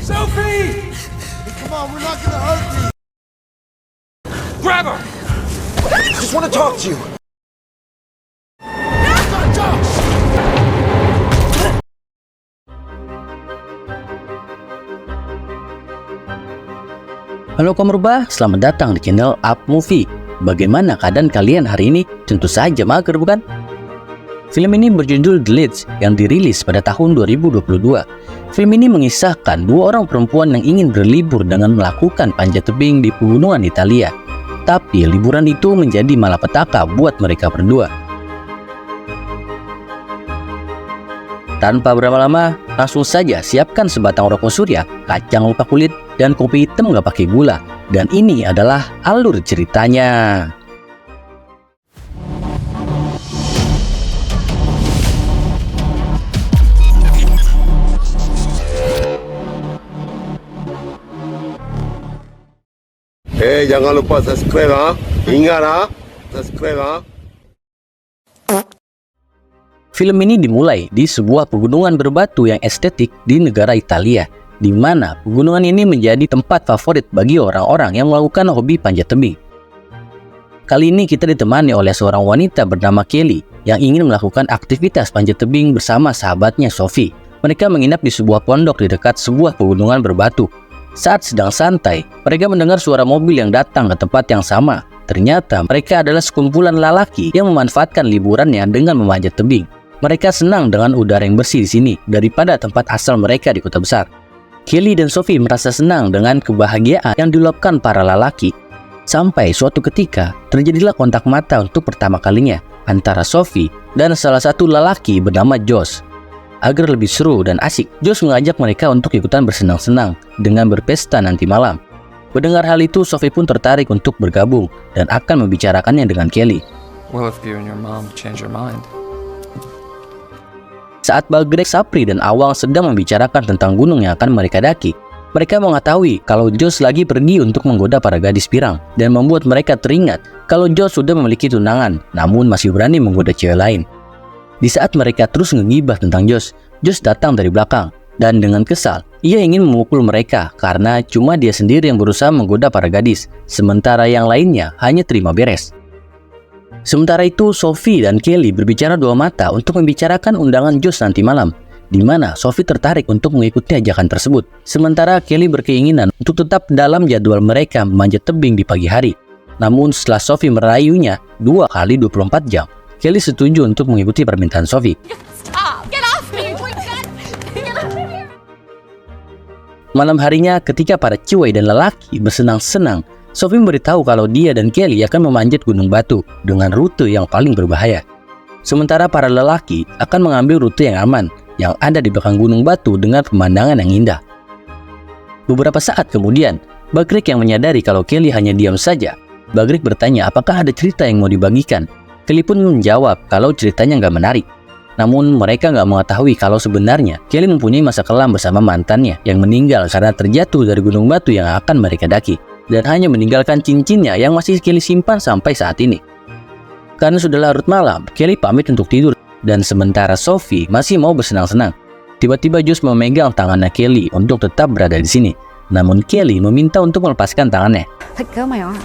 Sophie! Come on, we're not gonna hurt you. Grab her! I just want to talk to you. Halo kaum rubah, selamat datang di channel Up Movie. Bagaimana keadaan kalian hari ini? Tentu saja mager, bukan? Film ini berjudul The Ledge yang dirilis pada tahun 2022. Film ini mengisahkan dua orang perempuan yang ingin berlibur dengan melakukan panjat tebing di pegunungan Italia. Tapi liburan itu menjadi malapetaka buat mereka berdua. Tanpa berlama-lama, langsung saja siapkan sebatang rokok surya, kacang lupa kulit, dan kopi hitam nggak pakai gula. Dan ini adalah alur ceritanya. Jangan lupa subscribe, ha? Ingat, ha? Subscribe, ha? Film ini dimulai di sebuah pegunungan berbatu yang estetik di negara Italia, di mana pegunungan ini menjadi tempat favorit bagi orang-orang yang melakukan hobi panjat tebing. Kali ini kita ditemani oleh seorang wanita bernama Kelly yang ingin melakukan aktivitas panjat tebing bersama sahabatnya Sophie. Mereka menginap di sebuah pondok di dekat sebuah pegunungan berbatu. Saat sedang santai, mereka mendengar suara mobil yang datang ke tempat yang sama. Ternyata mereka adalah sekumpulan lelaki yang memanfaatkan liburannya dengan memanjat tebing. Mereka senang dengan udara yang bersih di sini daripada tempat asal mereka di kota besar. Kelly dan Sophie merasa senang dengan kebahagiaan yang diluapkan para lelaki. Sampai suatu ketika, terjadilah kontak mata untuk pertama kalinya antara Sophie dan salah satu lelaki bernama Josh. Agar lebih seru dan asik, Josh mengajak mereka untuk ikutan bersenang-senang dengan berpesta nanti malam. Mendengar hal itu, Sophie pun tertarik untuk bergabung dan akan membicarakannya dengan Kelly. Well, if you and your mom change your mind. Saat Bagrek, Sapri, dan Awang sedang membicarakan tentang gunung yang akan mereka daki, mereka mengetahui kalau Josh lagi pergi untuk menggoda para gadis pirang dan membuat mereka teringat kalau Josh sudah memiliki tunangan namun masih berani menggoda cewek lain. Di saat mereka terus ngegibah tentang Josh datang dari belakang dan dengan kesal, ia ingin memukul mereka karena cuma dia sendiri yang berusaha menggoda para gadis, sementara yang lainnya hanya terima beres. Sementara itu, Sophie dan Kelly berbicara dua mata untuk membicarakan undangan Josh nanti malam, di mana Sophie tertarik untuk mengikuti ajakan tersebut. Sementara Kelly berkeinginan untuk tetap dalam jadwal mereka memanjat tebing di pagi hari. Namun setelah Sophie merayunya 2 kali 24 jam, Kelly setuju untuk mengikuti permintaan Sophie. Malam harinya, ketika para cewek dan lelaki bersenang-senang, Sophie memberitahu kalau dia dan Kelly akan memanjat gunung batu dengan rute yang paling berbahaya. Sementara para lelaki akan mengambil rute yang aman, yang ada di belakang gunung batu dengan pemandangan yang indah. Beberapa saat kemudian, Bagrek yang menyadari kalau Kelly hanya diam saja. Bagrek bertanya apakah ada cerita yang mau dibagikan. Kelly pun menjawab kalau ceritanya nggak menarik. Namun mereka nggak mengetahui kalau sebenarnya Kelly mempunyai masa kelam bersama mantannya yang meninggal karena terjatuh dari gunung batu yang akan mereka daki. Dan hanya meninggalkan cincinnya yang masih Kelly simpan sampai saat ini. Karena sudah larut malam, Kelly pamit untuk tidur dan sementara Sophie masih mau bersenang-senang. Tiba-tiba Josh memegang tangannya Kelly untuk tetap berada di sini. Namun Kelly meminta untuk melepaskan tangannya. Let go my arm.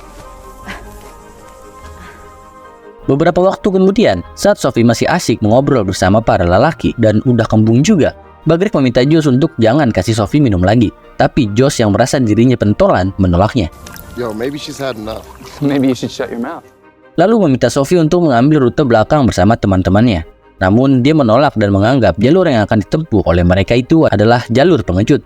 Beberapa waktu kemudian, saat Sophie masih asik mengobrol bersama para lelaki dan udah kembung juga, Bagrek meminta Josh untuk jangan kasih Sophie minum lagi. Tapi Josh yang merasa dirinya pentolan menolaknya. Yo, maybe she's had enough. Maybe you should shut your mouth. Lalu meminta Sophie untuk mengambil rute belakang bersama teman-temannya. Namun dia menolak dan menganggap jalur yang akan ditempuh oleh mereka itu adalah jalur pengecut.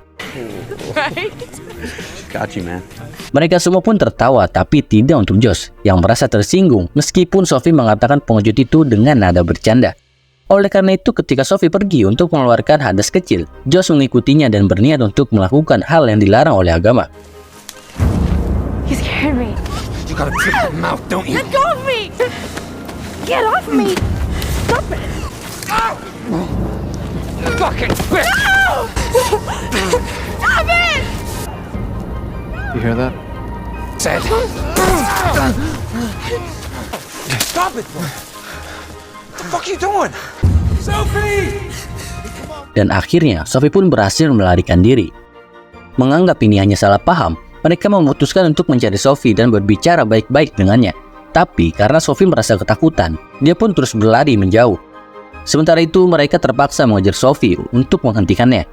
Got you, man. Mereka semua pun tertawa tapi tidak untuk Josh yang merasa tersinggung meskipun Sophie mengatakan pengecut itu dengan nada bercanda. Oleh karena itu, ketika Sophie pergi untuk mengeluarkan hadas kecil, Josh mengikutinya dan berniat untuk melakukan hal yang dilarang oleh agama. You scared me. You gotta tip your mouth, don't you? Let go of me! Get off me! Stop it! Fucking bitch! No! Stop it! You hear that? Said. Stop it, boy. What the fuck you doing? Sophie! Dan akhirnya Sophie pun berhasil melarikan diri. Menganggap ini hanya salah paham, mereka memutuskan untuk mencari Sophie dan berbicara baik-baik dengannya. Tapi karena Sophie merasa ketakutan, dia pun terus berlari menjauh. Sementara itu mereka terpaksa mengejar Sophie untuk menghentikannya.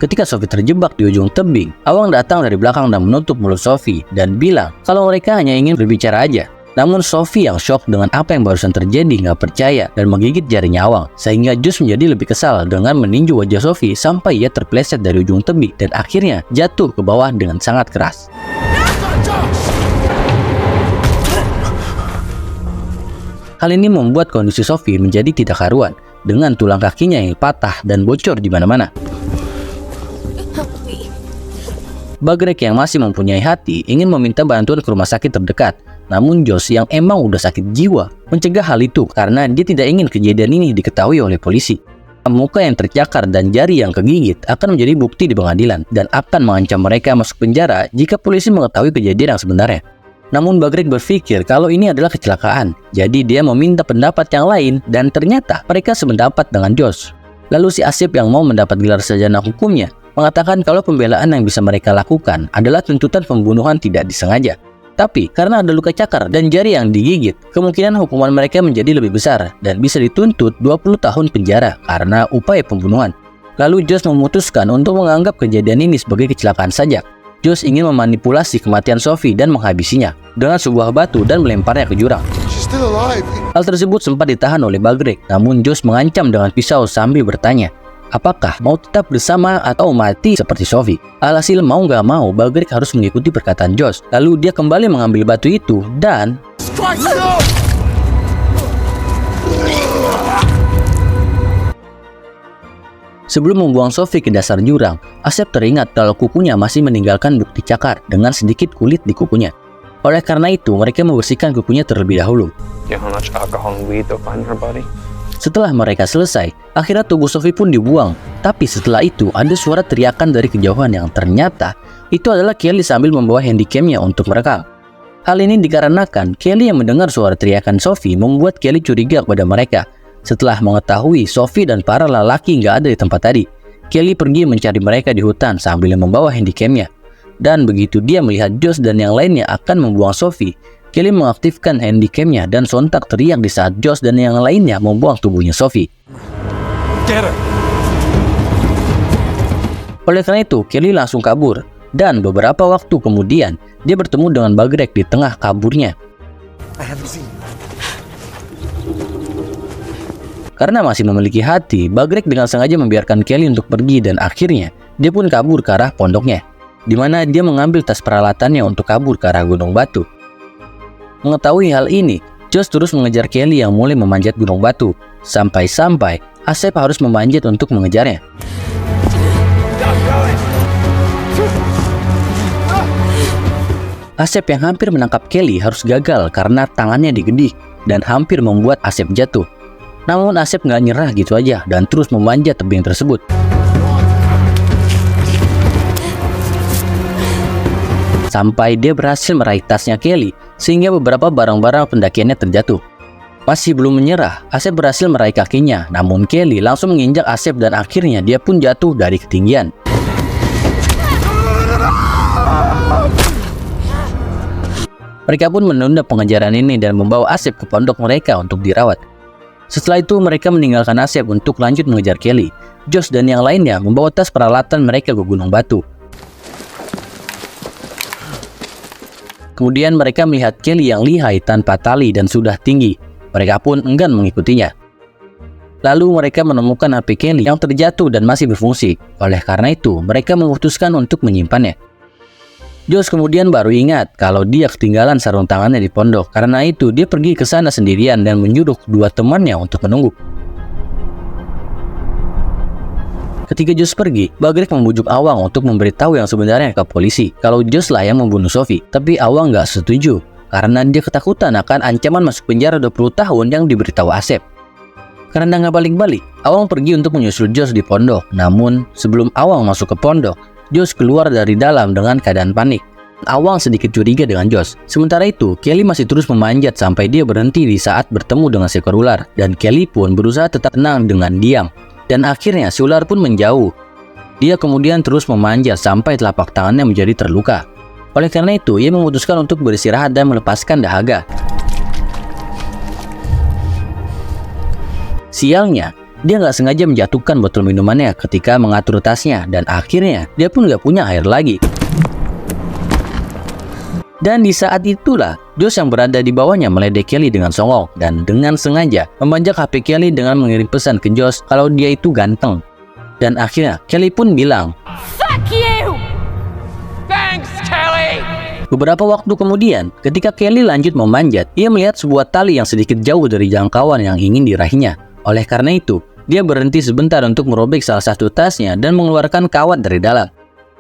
Ketika Sophie terjebak di ujung tebing, Awang datang dari belakang dan menutup mulut Sophie dan bilang kalau mereka hanya ingin berbicara aja. Namun Sophie yang shock dengan apa yang barusan terjadi nggak percaya dan menggigit jarinya Awang, sehingga Josh menjadi lebih kesal dengan meninju wajah Sophie sampai ia terpleset dari ujung tebing dan akhirnya jatuh ke bawah dengan sangat keras. Hal ini membuat kondisi Sophie menjadi tidak karuan dengan tulang kakinya yang patah dan bocor di mana-mana. Bagrek yang masih mempunyai hati ingin meminta bantuan ke rumah sakit terdekat. Namun Josh yang emang udah sakit jiwa mencegah hal itu karena dia tidak ingin kejadian ini diketahui oleh polisi. Muka yang tercakar dan jari yang kegigit akan menjadi bukti di pengadilan dan akan mengancam mereka masuk penjara jika polisi mengetahui kejadian yang sebenarnya. Namun Bagrek berpikir kalau ini adalah kecelakaan, jadi dia meminta pendapat yang lain dan ternyata mereka sependapat dengan Josh. Lalu si Asep yang mau mendapat gelar sarjana hukumnya mengatakan kalau pembelaan yang bisa mereka lakukan adalah tuntutan pembunuhan tidak disengaja. Tapi karena ada luka cakar dan jari yang digigit, kemungkinan hukuman mereka menjadi lebih besar dan bisa dituntut 20 tahun penjara karena upaya pembunuhan. Lalu Josh memutuskan untuk menganggap kejadian ini sebagai kecelakaan saja. Josh ingin memanipulasi kematian Sophie dan menghabisinya dengan sebuah batu dan melemparnya ke jurang. Hal tersebut sempat ditahan oleh Bagrek, namun Josh mengancam dengan pisau sambil bertanya, apakah mau tetap bersama atau mati seperti Sophie? Alhasil mau gak mau, Bagrek harus mengikuti perkataan Josh. Lalu dia kembali mengambil batu itu dan sebelum membuang Sophie ke dasar jurang, Asep teringat kalau kukunya masih meninggalkan bukti cakar dengan sedikit kulit di kukunya. Oleh karena itu, mereka membersihkan kukunya terlebih dahulu. Setelah mereka selesai, akhirnya tubuh Sophie pun dibuang. Tapi setelah itu ada suara teriakan dari kejauhan yang ternyata itu adalah Kelly sambil membawa handycamnya untuk merekam. Hal ini dikarenakan Kelly yang mendengar suara teriakan Sophie membuat Kelly curiga kepada mereka. Setelah mengetahui Sophie dan para lelaki nggak ada di tempat tadi, Kelly pergi mencari mereka di hutan sambil membawa handycamnya. Dan begitu dia melihat Josh dan yang lainnya akan membuang Sophie, Kelly mengaktifkan handycamnya dan sontak teriak di saat Josh dan yang lainnya membuang tubuhnya Sophie. Oleh karena itu, Kelly langsung kabur. Dan beberapa waktu kemudian, dia bertemu dengan Bagrek di tengah kaburnya. Karena masih memiliki hati, Bagrek dengan sengaja membiarkan Kelly untuk pergi dan akhirnya dia pun kabur ke arah pondoknya, di mana dia mengambil tas peralatannya untuk kabur ke arah Gunung Batu. Mengetahui hal ini, Josh terus mengejar Kelly yang mulai memanjat gunung batu. Sampai-sampai Asep harus memanjat untuk mengejarnya. Asep yang hampir menangkap Kelly harus gagal karena tangannya digedik dan hampir membuat Asep jatuh. Namun Asep nggak nyerah gitu aja dan terus memanjat tebing tersebut. Sampai dia berhasil meraih tasnya Kelly, sehingga beberapa barang-barang pendakiannya terjatuh. Masih belum menyerah, Asep berhasil meraih kakinya, namun Kelly langsung menginjak Asep dan akhirnya dia pun jatuh dari ketinggian. Mereka pun menunda pengejaran ini dan membawa Asep ke pondok mereka untuk dirawat. Setelah itu mereka meninggalkan Asep untuk lanjut mengejar Kelly. Josh dan yang lainnya membawa tas peralatan mereka ke Gunung Batu. Kemudian mereka melihat Kelly yang lihai tanpa tali dan sudah tinggi. Mereka pun enggan mengikutinya. Lalu mereka menemukan HP Kelly yang terjatuh dan masih berfungsi. Oleh karena itu, mereka memutuskan untuk menyimpannya. Josh kemudian baru ingat kalau dia ketinggalan sarung tangannya di pondok. Karena itu, dia pergi ke sana sendirian dan menyuruh dua temannya untuk menunggu. Ketika Josh pergi, Bagrek membujuk Awang untuk memberitahu yang sebenarnya ke polisi kalau Josh lah yang membunuh Sophie. Tapi Awang nggak setuju karena dia ketakutan akan ancaman masuk penjara 20 tahun yang diberitahu Asep. Karena nggak balik-balik, Awang pergi untuk menyusul Josh di pondok. Namun sebelum Awang masuk ke pondok, Josh keluar dari dalam dengan keadaan panik. Awang sedikit curiga dengan Josh. Sementara itu, Kelly masih terus memanjat sampai dia berhenti di saat bertemu dengan seekor ular. Dan Kelly pun berusaha tetap tenang dengan diam. Dan akhirnya si ular pun menjauh. Dia kemudian terus memanjat sampai telapak tangannya menjadi terluka. Oleh karena itu, ia memutuskan untuk beristirahat dan melepaskan dahaga. Sialnya, dia nggak sengaja menjatuhkan botol minumannya ketika mengatur tasnya, dan akhirnya dia pun nggak punya air lagi. Dan di saat itulah, Josh yang berada di bawahnya meledek Kelly dengan songong dan dengan sengaja membajak HP Kelly dengan mengirim pesan ke Josh kalau dia itu ganteng. Dan akhirnya Kelly pun bilang, Fuck you! Thanks, Kelly! beberapa waktu kemudian, ketika Kelly lanjut memanjat, ia melihat sebuah tali yang sedikit jauh dari jangkauan yang ingin diraihnya. Oleh karena itu, dia berhenti sebentar untuk merobek salah satu tasnya dan mengeluarkan kawat dari dalam.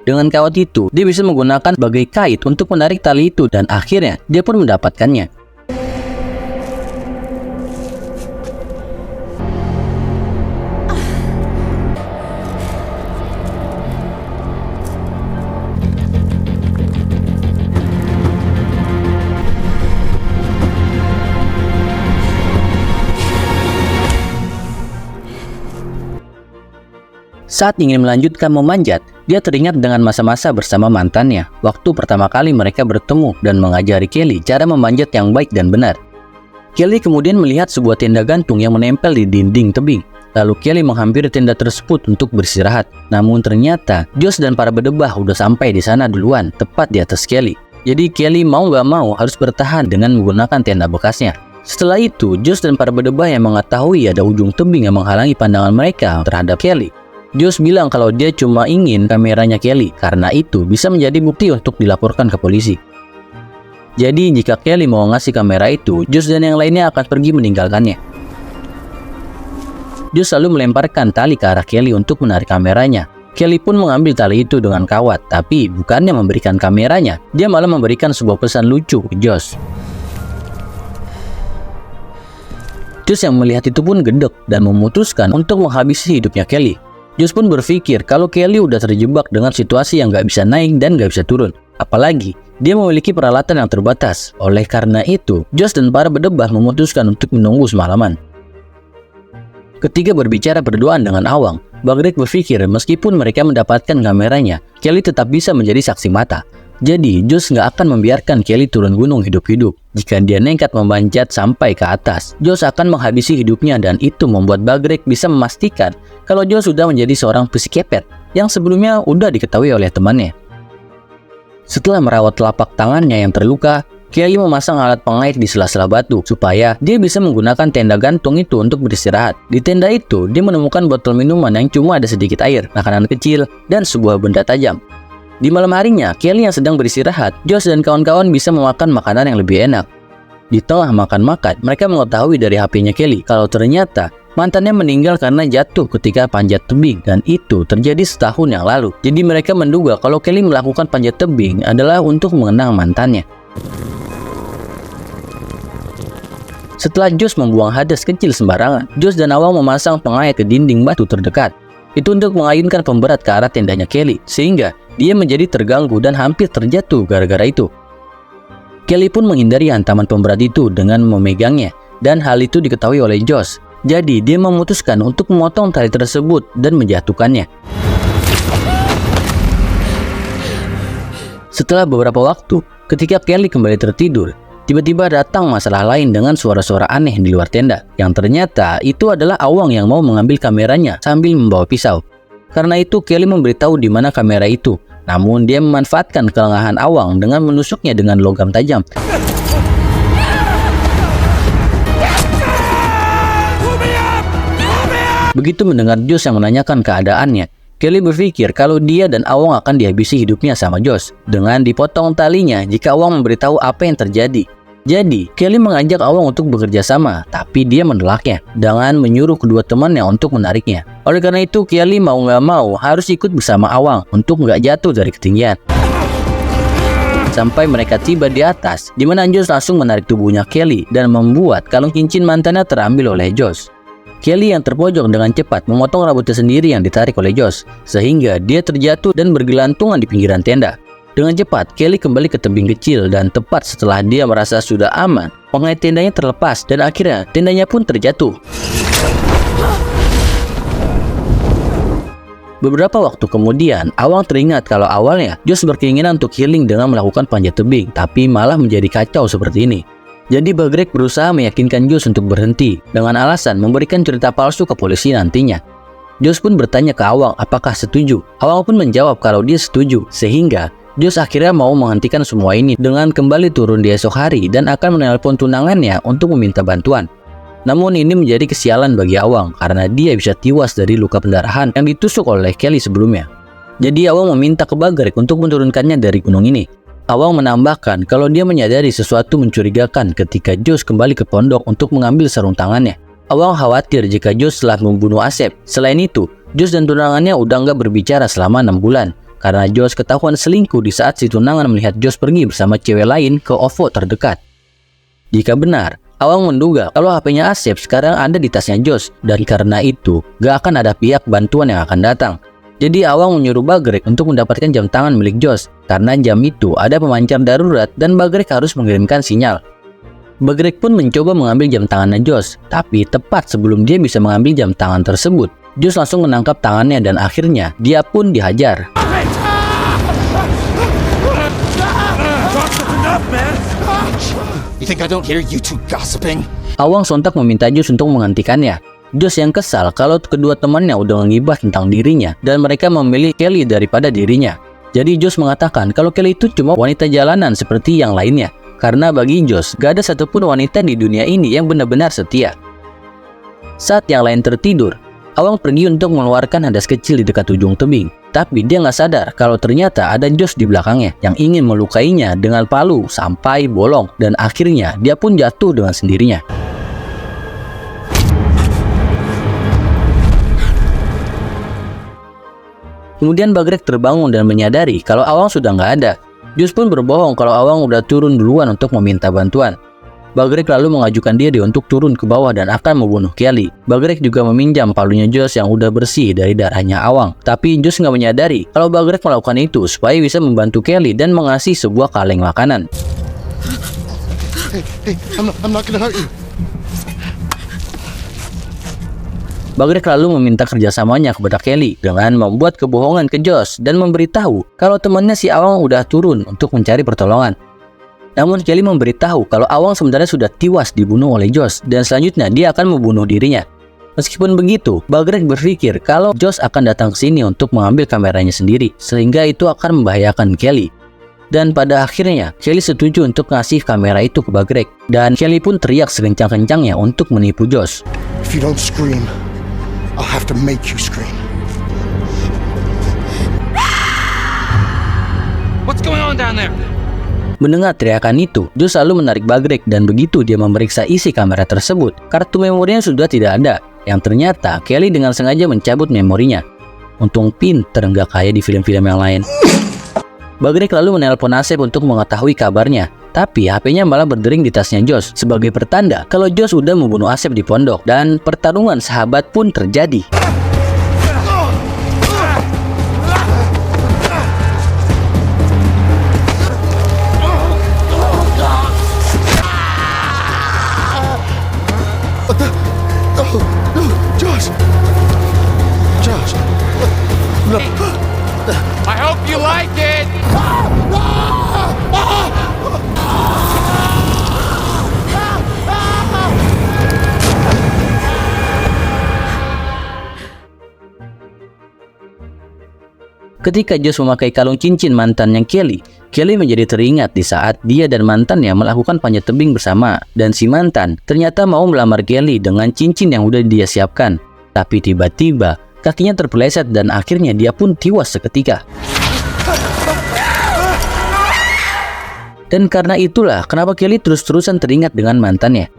Dengan kawat itu, dia bisa menggunakan sebagai kait untuk menarik tali itu dan akhirnya dia pun mendapatkannya. Saat ingin melanjutkan memanjat, dia teringat dengan masa-masa bersama mantannya, waktu pertama kali mereka bertemu dan mengajari Kelly cara memanjat yang baik dan benar. Kelly kemudian melihat sebuah tenda gantung yang menempel di dinding tebing. Lalu Kelly menghampiri tenda tersebut untuk beristirahat. Namun ternyata, Josh dan para berdebah udah sampai di sana duluan, tepat di atas Kelly. Jadi Kelly mau gak mau harus bertahan dengan menggunakan tenda bekasnya. Setelah itu, Josh dan para berdebah yang mengetahui ada ujung tebing yang menghalangi pandangan mereka terhadap Kelly. Josh bilang kalau dia cuma ingin kameranya Kelly, karena itu bisa menjadi bukti untuk dilaporkan ke polisi. Jadi jika Kelly mau ngasih kamera itu, Josh dan yang lainnya akan pergi meninggalkannya. Josh lalu melemparkan tali ke arah Kelly untuk menarik kameranya. Kelly pun mengambil tali itu dengan kawat, tapi bukannya memberikan kameranya, dia malah memberikan sebuah pesan lucu ke Josh. Josh yang melihat itu pun gedek dan memutuskan untuk menghabisi hidupnya Kelly. Josh pun berpikir kalau Kelly udah terjebak dengan situasi yang gak bisa naik dan gak bisa turun. Apalagi, dia memiliki peralatan yang terbatas. Oleh karena itu, Josh dan para berdebah memutuskan untuk menunggu semalaman. Ketika berbicara berduaan dengan Awang, Bagrick berpikir meskipun mereka mendapatkan kameranya, Kelly tetap bisa menjadi saksi mata. Jadi, Josh nggak akan membiarkan Kelly turun gunung hidup-hidup. Jika dia nekat memanjat sampai ke atas, Josh akan menghabisi hidupnya dan itu membuat Bagrick bisa memastikan kalau Josh sudah menjadi seorang psikopat yang sebelumnya udah diketahui oleh temannya. Setelah merawat telapak tangannya yang terluka, Kelly memasang alat pengait di sela-sela batu supaya dia bisa menggunakan tenda gantung itu untuk beristirahat. Di tenda itu, dia menemukan botol minuman yang cuma ada sedikit air, makanan kecil, dan sebuah benda tajam. Di malam harinya, Kelly yang sedang beristirahat, Josh dan kawan-kawan bisa memakan makanan yang lebih enak. Di tengah makan-makan, mereka mengetahui dari HP-nya Kelly kalau ternyata mantannya meninggal karena jatuh ketika panjat tebing dan itu terjadi setahun yang lalu. Jadi mereka menduga kalau Kelly melakukan panjat tebing adalah untuk mengenang mantannya. Setelah Josh membuang hadas kecil sembarangan, Josh dan Awang memasang pengait ke dinding batu terdekat. Itu untuk mengayunkan pemberat ke arah tendanya Kelly, sehingga dia menjadi terganggu dan hampir terjatuh gara-gara itu. Kelly pun menghindari hantaman pemberat itu dengan memegangnya, dan hal itu diketahui oleh Josh. Jadi dia memutuskan untuk memotong tali tersebut dan menjatuhkannya. Setelah beberapa waktu, ketika Kelly kembali tertidur, tiba-tiba datang masalah lain dengan suara-suara aneh di luar tenda, yang ternyata itu adalah Awang yang mau mengambil kameranya sambil membawa pisau. Karena itu Kelly memberitahu di mana kamera itu, namun dia memanfaatkan kelengahan Awang dengan menusuknya dengan logam tajam. Begitu mendengar Josh yang menanyakan keadaannya, Kelly berpikir kalau dia dan Awang akan dihabisi hidupnya sama Josh dengan dipotong talinya jika Awang memberitahu apa yang terjadi. Jadi, Kelly mengajak Awang untuk bekerja sama, tapi dia menolaknya dengan menyuruh kedua temannya untuk menariknya. Oleh karena itu, Kelly mau nggak mau harus ikut bersama Awang untuk nggak jatuh dari ketinggian. Sampai mereka tiba di atas, di mana Josh langsung menarik tubuhnya Kelly dan membuat kalung cincin mantannya terambil oleh Josh. Kelly yang terpojok dengan cepat memotong rambutnya sendiri yang ditarik oleh Josh, sehingga dia terjatuh dan bergelantungan di pinggiran tenda. Dengan cepat, Kelly kembali ke tebing kecil dan tepat setelah dia merasa sudah aman, pengait tendanya terlepas dan akhirnya tendanya pun terjatuh. Beberapa waktu kemudian, Awang teringat kalau awalnya Josh berkeinginan untuk healing dengan melakukan panjat tebing, tapi malah menjadi kacau seperti ini. Jadi Bagreik berusaha meyakinkan Josh untuk berhenti dengan alasan memberikan cerita palsu ke polisi nantinya. Josh pun bertanya ke Awang apakah setuju. Awang pun menjawab kalau dia setuju, sehingga Josh akhirnya mau menghentikan semua ini dengan kembali turun di esok hari dan akan menelpon tunangannya untuk meminta bantuan. Namun ini menjadi kesialan bagi Awang karena dia bisa tewas dari luka pendarahan yang ditusuk oleh Kelly sebelumnya. Jadi Awang meminta ke Bagreik untuk menurunkannya dari gunung ini. Awang menambahkan kalau dia menyadari sesuatu mencurigakan ketika Josh kembali ke pondok untuk mengambil sarung tangannya. Awang khawatir jika Josh telah membunuh Asep. Selain itu, Josh dan tunangannya udah nggak berbicara selama 6 bulan karena Josh ketahuan selingkuh di saat si tunangan melihat Josh pergi bersama cewek lain ke OVO terdekat. Jika benar, Awang menduga kalau HP-nya Asep sekarang ada di tasnya Josh dan karena itu gak akan ada pihak bantuan yang akan datang. Jadi Awang menyuruh Bagreik untuk mendapatkan jam tangan milik Josh karena jam itu ada pemancar darurat dan Bagreik harus mengirimkan sinyal. Bagreik pun mencoba mengambil jam tangannya Josh, tapi tepat sebelum dia bisa mengambil jam tangan tersebut, Josh langsung menangkap tangannya dan akhirnya dia pun dihajar. You think I don't hear you two gossiping? Awang sontak meminta Josh untuk menghentikannya. Josh yang kesal kalau kedua temannya udah ngegibah tentang dirinya dan mereka memilih Kelly daripada dirinya. Jadi Josh mengatakan kalau Kelly itu cuma wanita jalanan seperti yang lainnya. Karena bagi Josh, gak ada satupun wanita di dunia ini yang benar-benar setia. Saat yang lain tertidur, Awang pergi untuk mengeluarkan hadas kecil di dekat ujung tebing. Tapi dia nggak sadar kalau ternyata ada Josh di belakangnya yang ingin melukainya dengan palu sampai bolong dan akhirnya dia pun jatuh dengan sendirinya. Kemudian Bagreik terbangun dan menyadari kalau Awang sudah nggak ada. Josh pun berbohong kalau Awang udah turun duluan untuk meminta bantuan. Bagreik lalu mengajukan diri untuk turun ke bawah dan akan membunuh Kelly. Bagreik juga meminjam palunya Josh yang udah bersih dari darahnya Awang. Tapi Josh nggak menyadari kalau Bagreik melakukan itu supaya bisa membantu Kelly dan mengasih sebuah kaleng makanan. Hey, I'm not gonna hurt you. Bagreik lalu meminta kerjasamanya kepada Kelly dengan membuat kebohongan ke Josh dan memberitahu kalau temannya si Awang udah turun untuk mencari pertolongan. Namun Kelly memberitahu kalau Awang sebenarnya sudah tewas dibunuh oleh Josh dan selanjutnya dia akan membunuh dirinya. Meskipun begitu, Bagreik berpikir kalau Josh akan datang ke sini untuk mengambil kameranya sendiri sehingga itu akan membahayakan Kelly. Dan pada akhirnya Kelly setuju untuk ngasih kamera itu ke Bagreik dan Kelly pun teriak sekencang-kencangnya untuk menipu Josh. If you don't scream, I'll have to make you scream. What's going on down there? Mendengar teriakan itu, Josh lalu menarik Bagreik dan begitu dia memeriksa isi kamera tersebut, kartu memorinya sudah tidak ada. Yang ternyata Kelly dengan sengaja mencabut memorinya. Untung pinter nggak kayak di film-film yang lain. Bagreik lalu menelpon Asep untuk mengetahui kabarnya, tapi HP-nya malah berdering di tasnya Josh sebagai pertanda kalau Josh udah membunuh Asep di pondok dan pertarungan sahabat pun terjadi. I hope you like it. Ketika Josh memakai kalung cincin mantannya Kelly, Kelly menjadi teringat di saat dia dan mantannya melakukan panjat tebing bersama dan si mantan ternyata mau melamar Kelly dengan cincin yang udah dia siapkan. Tapi tiba-tiba kakinya terpeleset dan akhirnya dia pun tewas seketika. Dan karena itulah kenapa Kelly terus-terusan teringat dengan mantannya.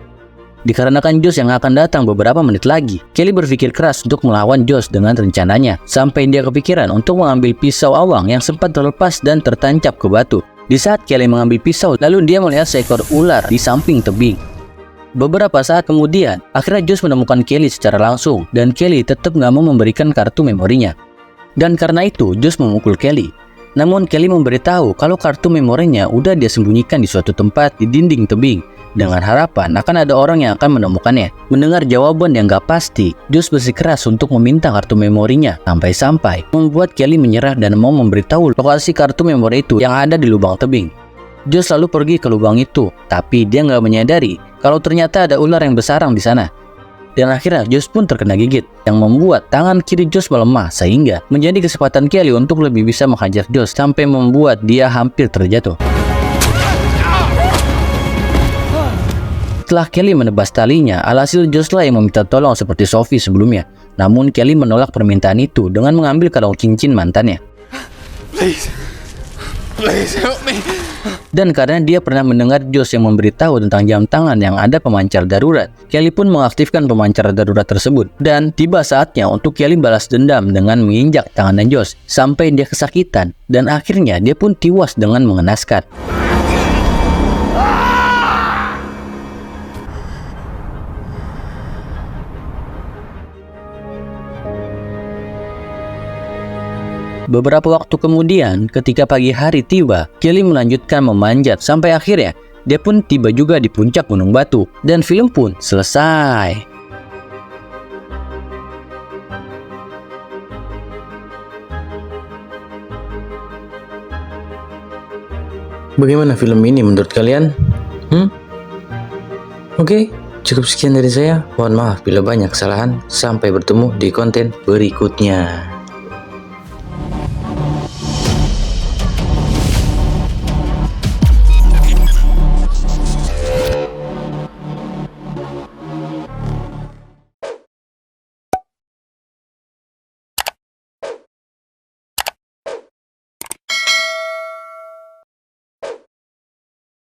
Dikarenakan Josh yang akan datang beberapa menit lagi, Kelly berpikir keras untuk melawan Josh dengan rencananya, sampai dia kepikiran untuk mengambil pisau Awang yang sempat terlepas dan tertancap ke batu. Di saat Kelly mengambil pisau, lalu dia melihat seekor ular di samping tebing. Beberapa saat kemudian, akhirnya Josh menemukan Kelly secara langsung, dan Kelly tetap nggak mau memberikan kartu memorinya. Dan karena itu, Josh memukul Kelly. Namun Kelly memberitahu kalau kartu memorinya udah dia sembunyikan di suatu tempat di dinding tebing. dengan harapan akan ada orang yang akan menemukannya. Mendengar jawaban yang gak pasti, Josh bersikeras untuk meminta kartu memorinya, sampai-sampai membuat Kelly menyerah dan mau memberitahu lokasi kartu memori itu yang ada di lubang tebing. Josh lalu pergi ke lubang itu, tapi dia nggak menyadari kalau ternyata ada ular yang bersarang di sana. Dan akhirnya Josh pun terkena gigit, yang membuat tangan kiri Josh melemah sehingga menjadi kesempatan Kelly untuk lebih bisa menghajar Josh sampai membuat dia hampir terjatuh. Setelah Kelly menebas talinya, alhasil Josh lah yang meminta tolong seperti Sophie sebelumnya. Namun Kelly menolak permintaan itu dengan mengambil kalung cincin mantannya. Please help me. Dan karena dia pernah mendengar Josh yang memberitahu tentang jam tangan yang ada pemancar darurat, Kelly pun mengaktifkan pemancar darurat tersebut. Dan tiba saatnya untuk Kelly balas dendam dengan menginjak tangannya Josh sampai dia kesakitan. Dan akhirnya dia pun tewas dengan mengenaskan. Beberapa waktu kemudian, ketika pagi hari tiba, Kelly melanjutkan memanjat sampai akhirnya dia pun tiba juga di puncak Gunung Batu dan film pun selesai. Bagaimana film ini menurut kalian? Oke, cukup sekian dari saya. Mohon maaf bila banyak kesalahan. Sampai bertemu di konten berikutnya.